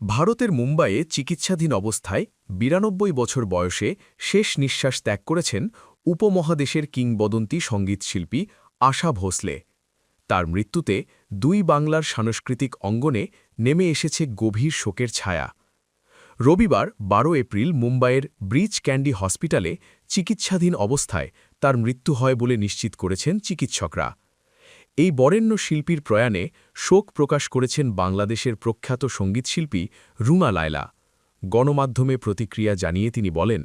ভারতের মুম্বাইয়ে চিকিৎসাধীন অবস্থায় ৯২ বছর বয়সে শেষ নিঃশ্বাস ত্যাগ করেছেন উপমহাদেশের কিংবদন্তি সঙ্গীতশিল্পী আশা ভোসলে। তার মৃত্যুতে দুই বাংলার সাংস্কৃতিক অঙ্গনে নেমে এসেছে গভীর শোকের ছায়া। রবিবার ১২ এপ্রিল মুম্বাইয়ের ব্রিচ ক্যান্ডি হসপিটালে চিকিৎসাধীন অবস্থায় তার মৃত্যু হয় বলে নিশ্চিত করেছেন চিকিৎসকরা। এই বরেণ্য শিল্পীর প্রয়াণে শোক প্রকাশ করেছেন বাংলাদেশের প্রখ্যাত সঙ্গীতশিল্পী রুমা লায়লা। গণমাধ্যমে প্রতিক্রিয়া জানিয়ে তিনি বলেন,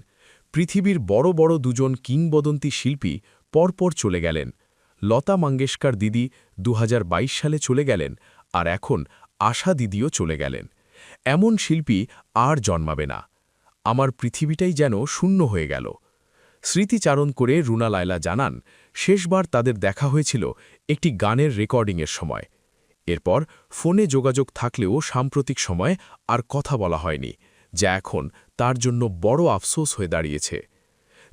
পৃথিবীর বড় বড় দুজন কিংবদন্তি শিল্পী পরপর চলে গেলেন। লতা মঙ্গেশকর দিদি ২০২২ সালে চলে গেলেন, আর এখন আশা দিদিও চলে গেলেন। এমন শিল্পী আর জন্মাবে না। আমার পৃথিবীটাই যেন শূন্য হয়ে গেল। স্মৃতিচারণ করে রুনা লায়লা জানান, শেষবার তাদের দেখা হয়েছিল একটি গানের রেকর্ডিংয়ের সময়। এরপর ফোনে যোগাযোগ থাকলেও সাম্প্রতিক সময়ে আর কথা বলা হয়নি, যা এখন তার জন্য বড় আফসোস হয়ে দাঁড়িয়েছে।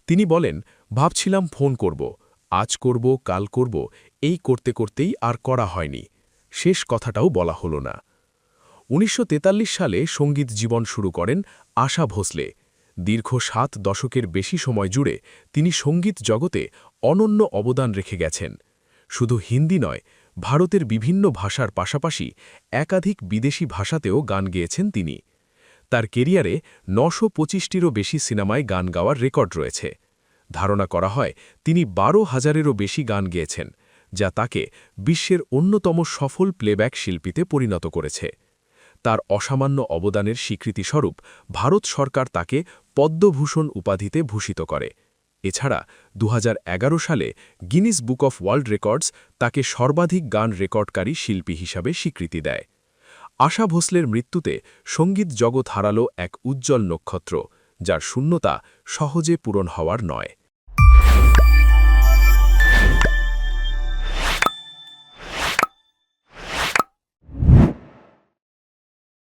তিনি বলেন, ভাবছিলাম ফোন করব, আজ করব, কাল করব, এই করতে করতেই আর করা হয়নি। শেষ কথাটাও বলা হলো না। ১৯৪৩ সালে সঙ্গীত জীবন শুরু করেন আশা ভোসলে। দীর্ঘ ৭ দশকের বেশি সময় জুড়ে তিনি সঙ্গীত জগতে অনন্য অবদান রেখে গেছেন। শুধু হিন্দি নয়, ভারতের বিভিন্ন ভাষার পাশাপাশি একাধিক বিদেশি ভাষাতেও গান গেয়েছেন তিনি। তার কেরিয়ারে ৯২৫টিরও বেশি সিনেমায় গান গাওয়ার রেকর্ড রয়েছে। ধারণা করা হয় তিনি ১২,০০০-এরও বেশি গান গেয়েছেন, যা তাকে বিশ্বের অন্যতম সফল প্লেব্যাক শিল্পীতে পরিণত করেছে। তার অসামান্য অবদানের স্বীকৃতিস্বরূপ ভারত সরকার তাকে পদ্মভূষণ উপাধিতে ভূষিত করে। এছাড়া ২০১১ সালে Guinness book of world records তাকে সর্বাধিক গান রেকর্ডকারী শিল্পী হিসাবে স্বীকৃতি দেয়। আশা ভোসলের মৃত্যুতে সঙ্গীত জগৎ হারাল এক উজ্জ্বল নক্ষত্র, যার শূন্যতা সহজে পূরণ হওয়ার নয়।